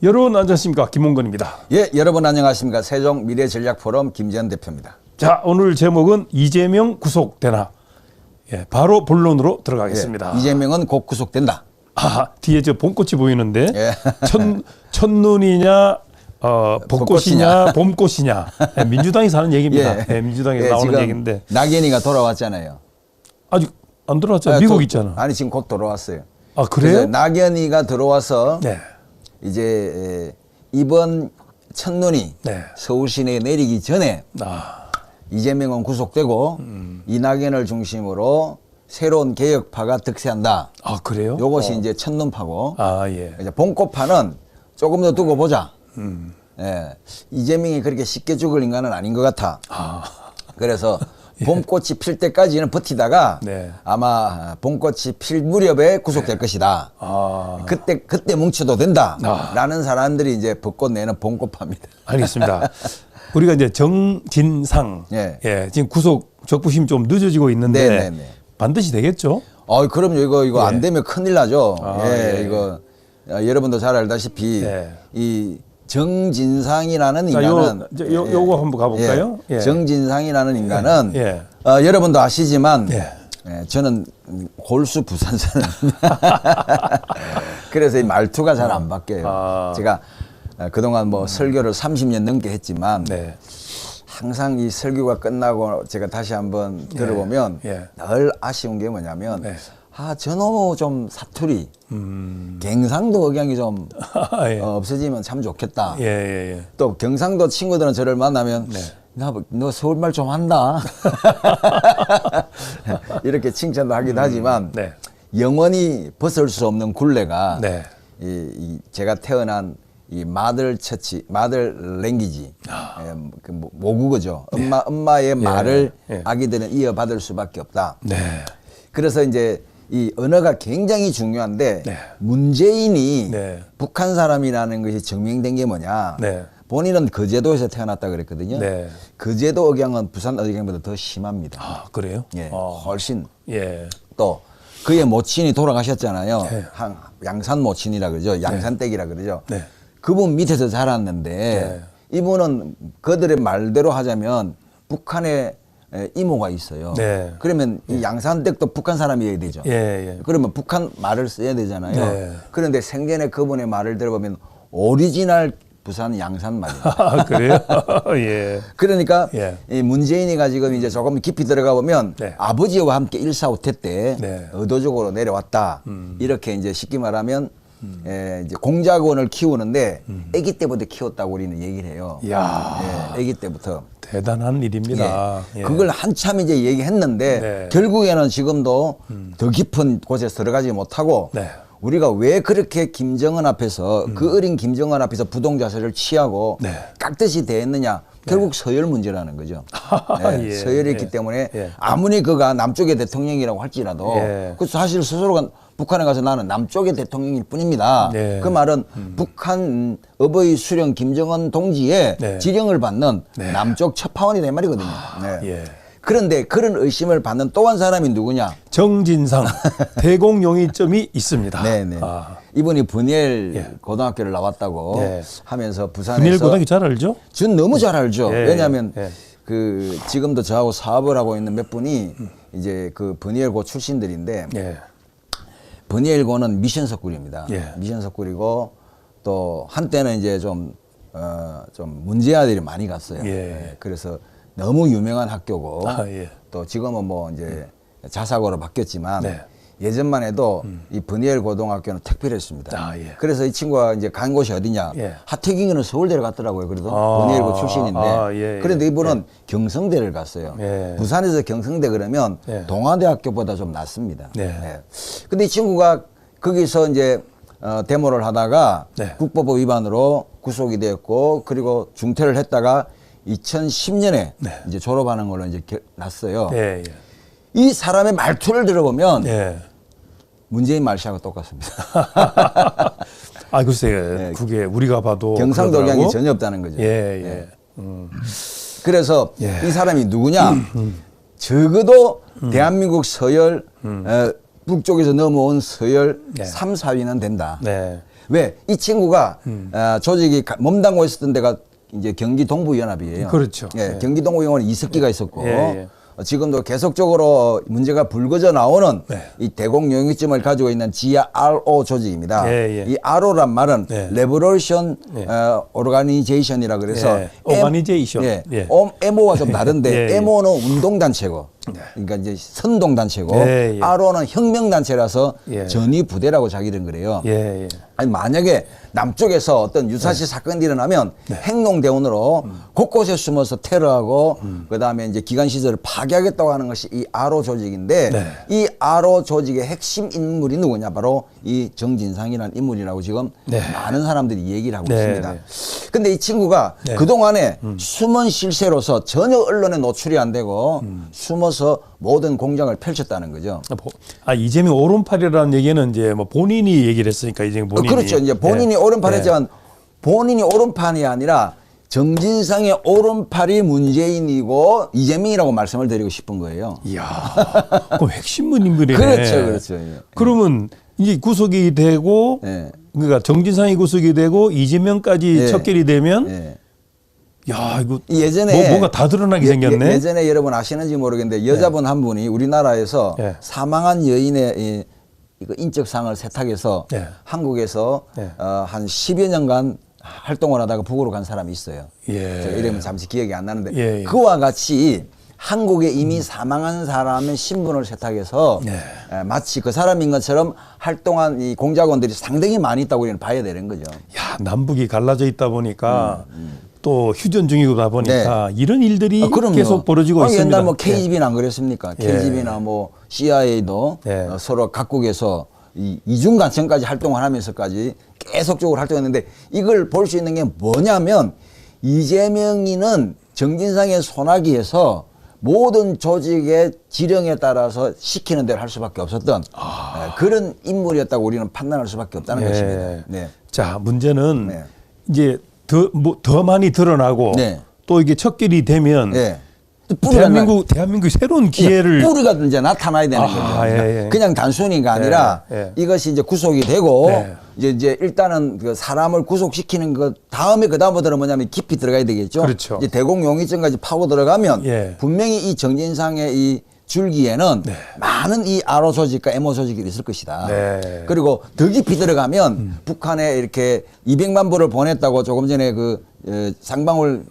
여러분 안녕하십니까, 김홍건입니다. 예, 여러분 안녕하십니까. 세종미래전략포럼 김재현 대표입니다. 자, 오늘 제목은 이재명 구속되나. 예, 바로 본론으로 들어가겠습니다. 예, 이재명은 곧 구속된다. 아, 뒤에 저 봄꽃이 보이는데 예. 첫눈이냐 벚꽃이냐 봄꽃이냐. 예, 민주당에서 하는 얘기입니다. 예. 예, 민주당에서 예, 나오는 지금 얘기인데 낙연이가 돌아왔잖아요. 아직 안 들어왔잖아요. 미국 있잖아. 아니 지금 곧 돌아왔어요. 아, 그래요? 그래서 낙연이가 들어와서 네. 이제 이번 첫눈이 네. 서울 시내에 내리기 전에 아, 이재명은 구속되고 이낙연을 중심으로 새로운 개혁파가 득세한다. 아 그래요? 요것이 이제 첫눈파고 아, 예. 이제 봄꽃파는 조금 더 두고 보자. 예, 이재명이 그렇게 쉽게 죽을 인간은 아닌 것 같아. 아, 그래서 봄꽃이 필 때까지는 버티다가 네. 아마 봄꽃이 필 무렵에 구속될 것이다. 아, 그때 뭉쳐도 된다. 아. 라는 사람들이 이제 벚꽃 내는 봄꽃파입니다. 알겠습니다. 우리가 이제 정진상, 예. 예, 지금 구속 적부심 좀 늦어지고 있는데 네네네. 반드시 되겠죠? 그럼요. 이거 안 되면 큰일 나죠. 아, 예, 예. 이거 여러분도 잘 알다시피 예. 이 정진상이라는 자, 인간은 요거 한번 가볼까요? 예. 예. 정진상이라는 인간은 예. 여러분도 아시지만 예. 저는 골수 부산 사람입니다. 그래서 이 말투가 잘 안 바뀌어요. 아. 제가 그동안 뭐 설교를 30년 넘게 했지만 네. 항상 이 설교가 끝나고 제가 다시 한번 들어보면 예. 늘 아쉬운 게 뭐냐면 네. 저놈의 좀 사투리, 갱상도 억양이 좀 예. 없어지면 참 좋겠다. 예, 예, 예. 또 경상도 친구들은 저를 만나면 네. 너 서울말 좀 한다. 이렇게 칭찬도 하기도 하지만 네. 영원히 벗을 수 없는 굴레가 네. 이 제가 태어난 이 마들 처치, 마들 랭귀지, 그 모국어죠. 엄마의 말을 예. 아기들은 이어받을 수밖에 없다. 네. 그래서 이제 이 언어가 굉장히 중요한데 네. 문재인이 네. 북한 사람이라는 것이 증명된 게 뭐냐? 네. 본인은 거제도에서 태어났다 그랬거든요. 네. 거제도 억양은 부산 억양보다 더 심합니다. 아, 그래요? 예, 어. 훨씬. 예. 또 그의 모친이 돌아가셨잖아요. 네. 양산 모친이라 그러죠. 양산댁이라 그러죠. 네. 그분 밑에서 자랐는데 네. 이분은 그들의 말대로 하자면 북한에 이모가 있어요. 네. 그러면 이 양산댁도 북한 사람이어야 되죠. 예, 예. 그러면 북한 말을 써야 되잖아요. 네. 그런데 생전에 그분의 말을 들어보면 오리지널 부산 양산 말이에요. 아, 그래요? 예. 그러니까 예. 이 문재인이가 지금 이제 조금 깊이 들어가 보면 네. 아버지와 함께 일사후퇴 때 네. 의도적으로 내려왔다. 이렇게 이제 쉽게 말하면 이제 공작원을 키우는데 아기 때부터 키웠다고 우리는 얘기를 해요. 이야. 아기 때부터. 대단한 일입니다. 예. 예. 그걸 한참 이제 얘기했는데 네. 결국에는 지금도 더 깊은 곳에 들어가지 못하고 네. 우리가 왜 그렇게 김정은 앞에서 그 어린 김정은 앞에서 부동자세를 취하고 네. 깍듯이 대했느냐 결국 서열 문제라는 거죠. 네, 예. 서열이 예. 있기 때문에 예. 아무리 그가 남쪽의 대통령이라고 할지라도 예. 그 사실 스스로가 북한에 가서 나는 남쪽의 대통령일 뿐입니다. 네. 그 말은 북한 어버이 수령 김정은 동지의 네. 지령을 받는 네. 남쪽 첫파원이다 이 말이거든요. 네. 예. 그런데 그런 의심을 받는 또 한 사람이 누구냐? 정진상 대공용의점이 있습니다. 네네. 아, 이분이 분이엘 예. 고등학교를 나왔다고 네. 하면서 부산에서 분일 고등학교 잘 알죠? 전 너무 잘 알죠. 예. 왜냐하면 예. 그 지금도 저하고 사업을 하고 있는 몇 분이 이제 그 분이엘고 출신들인데 예. 분이엘고는 미션 석굴입니다. 예. 미션 석굴이고 또 한때는 이제 좀 문제 아들이 많이 갔어요. 예. 그래서 너무 유명한 학교고 아, 예. 또 지금은 뭐 이제 자사고로 바뀌었지만 네. 예전만 해도 이 분이엘 고등학교는 특별했습니다. 아, 예. 그래서 이 친구가 이제 간 곳이 어디냐? 예. 하태경이는 서울대를 갔더라고요. 그래도 아, 분이엘고 출신인데. 예, 예. 그런데 이분은 경성대를 갔어요. 예. 부산에서 경성대 그러면 예. 동아대학교보다 좀 낫습니다. 네. 근데 이 친구가 거기서 이제 데모를 하다가 네. 국법법 위반으로 구속이 되었고 그리고 중퇴를 했다가 2010년에 네. 이제 졸업하는 걸로 이제 났어요. 예, 예. 이 사람의 말투를 들어보면 예. 문재인 말씨하고 똑같습니다. 아, 글쎄, 그게 우리가 봐도 경상도 그러더라고. 억양이 전혀 없다는 거죠. 예, 예. 그래서 예. 이 사람이 누구냐? 적어도 대한민국 서열 북쪽에서 넘어온 서열 네. 3, 4위는 된다. 네. 왜? 이 친구가 조직이 몸담고 있었던 데가 이제 경기 동부연합이에요. 그렇죠. 예, 예. 경기 동부연합은 이석기가 있었고 예, 예. 지금도 계속적으로 문제가 불거져 나오는 네. 이 대공용의점을 가지고 있는 GRO 조직입니다. 예, 예. 이 RO란 말은 네. 레버레이션 네. 오르가니제이션이라 그래서 예. 오가니제이션. 예. 예. MO가 좀 다른데 예, 예. MO는 운동단체고 그러니까 이제 선동단체고 예, 예. RO는 혁명단체라서 예. 전위부대라고 자기는 그래요. 예, 예. 아니 만약에 남쪽에서 어떤 유사시 사건이 일어나면 행동대원으로 곳곳에 숨어서 테러하고 그다음에 이제 기관 시설을 파괴하겠다고 하는 것이 이 RO 조직인데 네. 이 RO 조직의 핵심 인물이 누구냐 바로 이 정진상이라는 인물이라고 지금 네. 많은 사람들이 얘기를 하고 네, 있습니다. 네. 근데 이 친구가 네. 그동안에 숨은 실세로서 전혀 언론에 노출이 안 되고 숨어서 모든 공작을 펼쳤다는 거죠. 이재명 오른팔이라는 얘기는 이제 뭐 본인이 얘기를 했으니까 이재명 본인이. 그렇죠. 이제 본인이 예. 오른팔이지만 본인이 오른팔이 아니라 정진상의 오른팔이 문재인이고 이재명이라고 말씀을 드리고 싶은 거예요. 이야, 그 핵심 인물이네. 그렇죠, 그렇죠. 예. 그러면 이제 구속이 되고, 예. 그러니까 정진상이 구속이 되고 이재명까지 예. 척결이 되면, 예. 야 이거 예전에 뭔가 다 드러나게 생겼네. 예전에 여러분 아시는지 모르겠는데 여자분 한 분이 우리나라에서 예. 사망한 여인의 이거 인적사항을 세탁해서 예. 한국에서 예. 한 10여 년간 활동을 하다가 북으로 간 사람이 있어요. 예. 제가 이름은 잠시 기억이 안 나는데 예, 예. 그와 같이 한국에 이미 사망한 사람의 신분을 세탁해서 네. 마치 그 사람인 것처럼 활동한 이 공작원들이 상당히 많이 있다고 우리는 봐야 되는 거죠. 야 남북이 갈라져 있다 보니까 또 휴전 중이다 보니까 이런 일들이 그럼요. 계속 벌어지고 아니, 있습니다. 옛날 뭐 KGB는 안 그랬습니까? 예. KGB나 뭐 CIA도 예. 서로 각국에서 이중간첩까지 활동을 하면서까지 계속적으로 활동했는데 이걸 볼 수 있는 게 뭐냐면 이재명이는 정진상의 손아귀에서 모든 조직의 지령에 따라서 시키는 대로 할 수밖에 없었던 그런 인물이었다고 우리는 판단할 수밖에 없다는 예. 것입니다. 네. 자 문제는 네. 이제 더 많이 드러나고 네. 또 이게 척결이 되면 네. 또 뿌리가 대한민국 새로운 기회를 뿌리가 이제 나타나야 되는 아하, 거죠. 예, 예. 그냥 단순히가 아니라 예. 이것이 이제 구속이 되고 네. 이제 일단은 그 사람을 구속시키는 것 다음에 그 다음부터는 뭐냐면 깊이 들어가야 되겠죠. 그렇죠. 이제 대공용의점까지 파고 들어가면 예. 분명히 이 정진상의 이 줄기에는 네. 많은 이 RO 조직과 MO 조직이 있을 것이다. 네. 그리고 더 깊이 들어가면 북한에 이렇게 200만 불을 보냈다고 조금 전에 그 쌍방울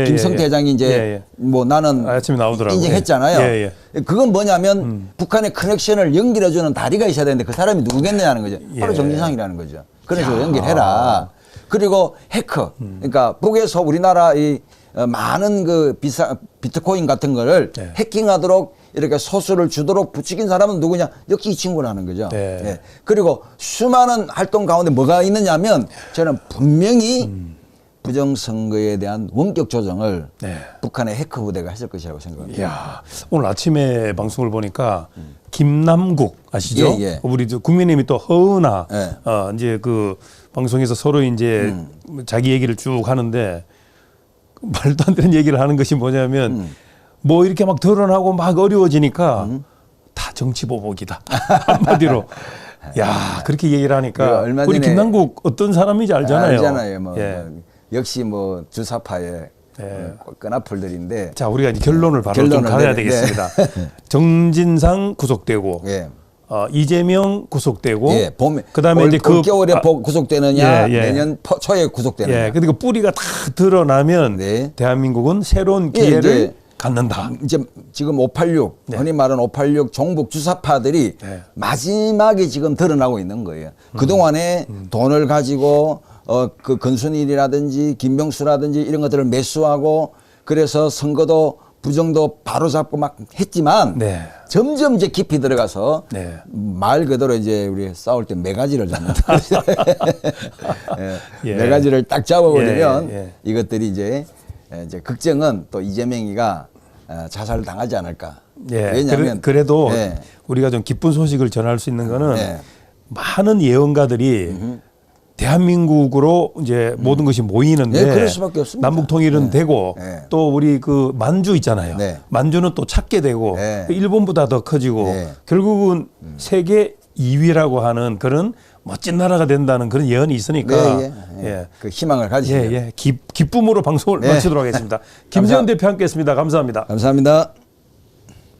김성태 회장이 이제 뭐 나는 아침에 나오더라고요. 인정했잖아요. 예, 그건 뭐냐면 북한의 커넥션을 연결해주는 다리가 있어야 되는데 그 사람이 누구겠느냐는 거죠. 바로 예. 정진상이라는 거죠. 그래서 연결해라. 그리고 해커. 그러니까 북에서 우리나라 이 많은 그 비트코인 같은 거를 네. 해킹하도록 이렇게 소수를 주도록 부추긴 사람은 누구냐? 역시 이 친구라는 거죠. 네. 예. 그리고 수많은 활동 가운데 뭐가 있느냐면 저는 분명히 부정선거에 대한 원격 조정을 네. 북한의 해커 부대가 했을 것이라고 생각합니다. 이야, 오늘 아침에 방송을 보니까 김남국 아시죠? 예, 예. 우리 국민의힘이 또 허은하 예. 이제 그 방송에서 서로 이제 자기 얘기를 쭉 하는데 말도 안 되는 얘기를 하는 것이 뭐냐면 뭐 이렇게 막 드러나고 막 어려워지니까 다 정치 보복이다 한마디로. 야 그렇게 얘기를 하니까 얼마 우리 전에 김남국 어떤 사람인지 알잖아요. 알잖아요. 뭐, 예. 뭐 역시 뭐 주사파의 예. 끈앞풀들인데. 자 우리가 이제 결론을 바로 좀 결론을 가야 네. 되겠습니다. 정진상 구속되고 예. 이재명 구속되고 예, 봄에 그다음에 이제 그 겨울에 구속되느냐 예, 예. 내년 초에 구속되느냐. 예, 그러니까 뿌리가 다 드러나면 네. 대한민국은 새로운 예, 기회를 이제 갖는다. 이제 지금 586 흔히 말하는 586 종북 주사파들이 네. 마지막에 지금 드러나고 있는 거예요. 그 동안에 돈을 가지고 그 건순일이라든지 김병수라든지 이런 것들을 매수하고 그래서 선거도 부정도 바로잡고 막 했지만 네. 점점 이제 깊이 들어가서 네. 말 그대로 이제 우리 싸울 때 매가지를 잡는다. 예. 매가지를 딱 잡아버리면 예, 예. 이것들이 이제 걱정은 또 이재명이가 자살을 당하지 않을까. 예. 왜냐하면 그래도 예. 우리가 좀 기쁜 소식을 전할 수 있는 거는 예. 많은 예언가들이 대한민국으로 이제 모든 것이 모이는데 예, 그럴 수밖에 없습니다. 남북 통일은 예. 되고 예. 또 우리 그 만주 있잖아요. 네. 만주는 또 찾게 되고 예. 일본보다 더 커지고 예. 결국은 세계 네. 하는 그런 멋진 나라가 된다는 그런 예언이 있으니까 네, 예. 그 희망을 가지세요. 기쁨으로 방송을 네. 마치도록 하겠습니다. 김재현 대표 함께했습니다. 감사합니다. 감사합니다.